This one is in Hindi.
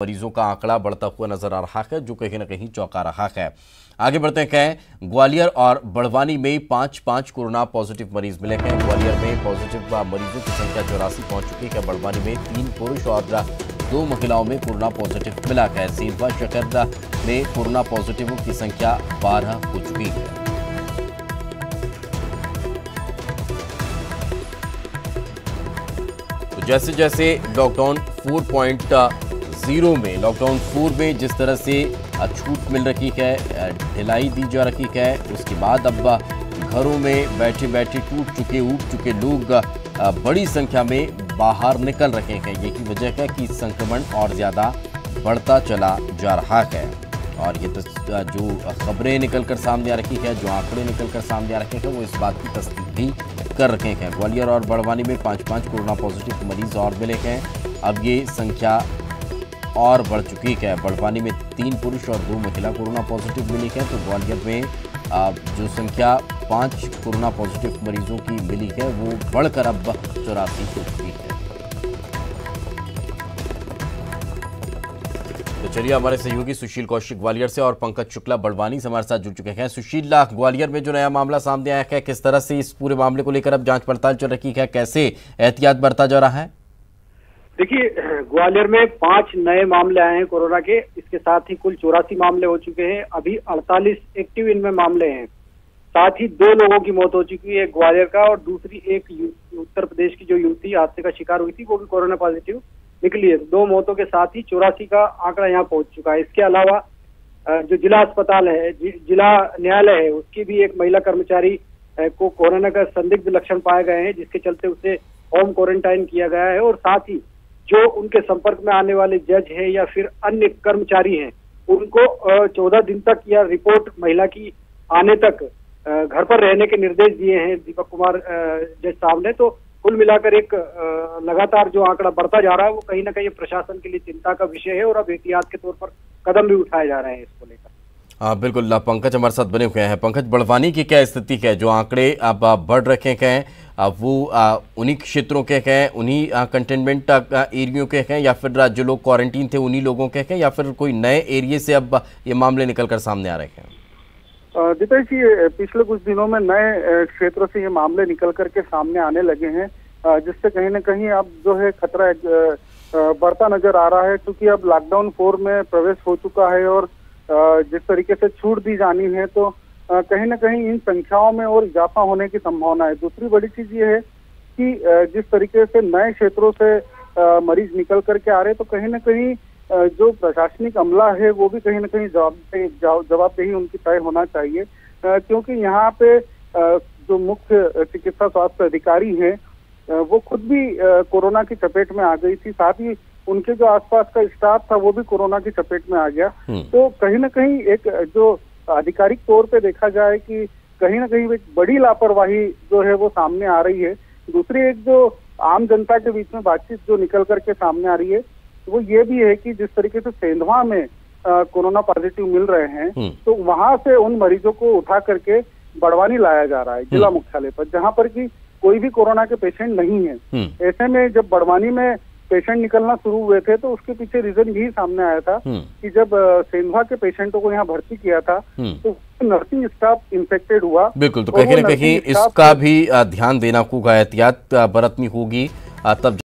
मरीजों का आंकड़ा बढ़ता हुआ नजर आ रहा है, जो कहीं न कहीं चौंका रहा है। आगे बढ़ते हैं, ग्वालियर और बड़वानी में 5 कोरोना पॉजिटिव मरीज मिले हैं। ग्वालियर में पॉजिटिव मरीजों की संख्या 84 पहुंच चुकी है। बड़वानी में 3 पुरुष और 2 महिलाओं में कोरोना पॉजिटिव मिला है। सेंधवा शहर में कोरोना पॉजिटिवों की संख्या 12 हो चुकी है। तो जैसे जैसे लॉकडाउन 4.0 में लॉकडाउन 4 में जिस तरह से छूट मिल रही है, ढिलाई दी जा रही है, उसके बाद अब घरों में बैठे बैठे टूट चुके ऊब चुके लोग बड़ी संख्या में बाहर निकल रहे हैं। यही वजह है कि संक्रमण और ज़्यादा बढ़ता चला जा रहा है। और ये जो खबरें निकलकर सामने आ रही है, जो आंकड़े निकलकर सामने आ रहे हैं, वो इस बात की तस्दीक भी कर रहे हैं। ग्वालियर और बड़वानी में 5 कोरोना पॉजिटिव मरीज और मिले हैं। अब ये संख्या और बढ़ चुकी है। बड़वानी में 3 पुरुष और 2 महिला कोरोना पॉजिटिव मिली है। तो ग्वालियर में जो संख्या 5 कोरोना पॉजिटिव मरीजों की मिली है, वो बढ़कर अब 84 हो चुकी है। तो चलिए, हमारे सहयोगी सुशील कौशिक ग्वालियर से और पंकज शुक्ला बड़वानी से हमारे साथ जुड़ चुके हैं। सुशील, ग्वालियर में जो नया मामला सामने आया है, किस तरह से इस पूरे मामले को लेकर अब जांच पड़ताल चल रही है, कैसे एहतियात बरता जा रहा है? देखिए, ग्वालियर में 5 नए मामले आए हैं कोरोना के। इसके साथ ही कुल 84 मामले हो चुके हैं। अभी 48 एक्टिव इनमें मामले हैं। साथ ही 2 लोगों की मौत हो चुकी है, ग्वालियर का, और दूसरी एक उत्तर प्रदेश की जो युवती हादसे का शिकार हुई थी, वो भी कोरोना पॉजिटिव निकली है। 2 मौतों के साथ ही 84 का आंकड़ा यहाँ पहुंच चुका है। इसके अलावा जो जिला अस्पताल है, जिला न्यायालय है, उसकी भी एक महिला कर्मचारी को कोरोना का संदिग्ध लक्षण पाए गए हैं, जिसके चलते उसे होम क्वारंटाइन किया गया है। और साथ ही जो उनके संपर्क में आने वाले जज है या फिर अन्य कर्मचारी हैं, उनको 14 दिन तक या रिपोर्ट महिला की आने तक घर पर रहने के निर्देश दिए हैं दीपक कुमार जज साहब ने। तो कुल मिलाकर एक लगातार जो आंकड़ा बढ़ता जा रहा है, वो कहीं ना कहीं प्रशासन के लिए चिंता का विषय है, और अब एहतियात के तौर पर कदम भी उठाए जा रहे हैं इसको लेकर। बिल्कुल, पंकज हमारे साथ बने हुए हैं। पंकज, बड़वानी की क्या स्थिति है? जो आंकड़े अब बढ़ रखे हैं, वो उन्हीं क्षेत्रों के हैं, उन्हीं कंटेनमेंट एरियो के हैं, या फिर जो लोग क्वारंटीन थे उन्हीं लोगों के हैं, या फिर कोई नए एरिया से अब ये मामले निकलकर सामने आ रहे हैं? दीपेश जी, पिछले कुछ दिनों में नए क्षेत्रों से ये मामले निकल करके सामने आने लगे हैं, जिससे कहीं ना कहीं अब जो है खतरा बढ़ता नजर आ रहा है। क्योंकि अब लॉकडाउन 4 में प्रवेश हो चुका है, और जिस तरीके से छूट दी जानी है, तो कहीं ना कहीं इन संख्याओं में और इजाफा होने की संभावना है। दूसरी बड़ी चीज ये है कि जिस तरीके से नए क्षेत्रों से मरीज निकल करके आ रहे हैं, तो कहीं ना कहीं जो प्रशासनिक अमला है, वो भी कहीं ना कहीं जवाबदेही उनकी तय होना चाहिए। क्योंकि यहाँ पे जो मुख्य चिकित्सा स्वास्थ्य अधिकारी हैं, वो खुद भी कोरोना की चपेट में आ गई थी। साथ ही उनके जो आसपास का स्टाफ था, वो भी कोरोना की चपेट में आ गया। तो कहीं ना कहीं एक जो आधिकारिक तौर पे देखा जाए कि कहीं ना कहीं एक बड़ी लापरवाही जो है वो सामने आ रही है। दूसरी एक जो आम जनता के बीच में बातचीत जो निकल करके सामने आ रही है, वो ये भी है कि जिस तरीके से सेंधवा में कोरोना पॉजिटिव मिल रहे हैं, तो वहां से उन मरीजों को उठा करके बड़वानी लाया जा रहा है जिला मुख्यालय पर, जहां पर कि कोई भी कोरोना के पेशेंट नहीं है। ऐसे में जब बड़वानी में पेशेंट निकलना शुरू हुए थे, तो उसके पीछे रीजन यही सामने आया था कि जब सेंधवा के पेशेंटों को यहाँ भर्ती किया था, तो नर्सिंग स्टाफ इन्फेक्टेड हुआ। बिल्कुल, तो कहीं ना कहीं इसका भी ध्यान देना होगा, एहतियात बरतनी होगी, तब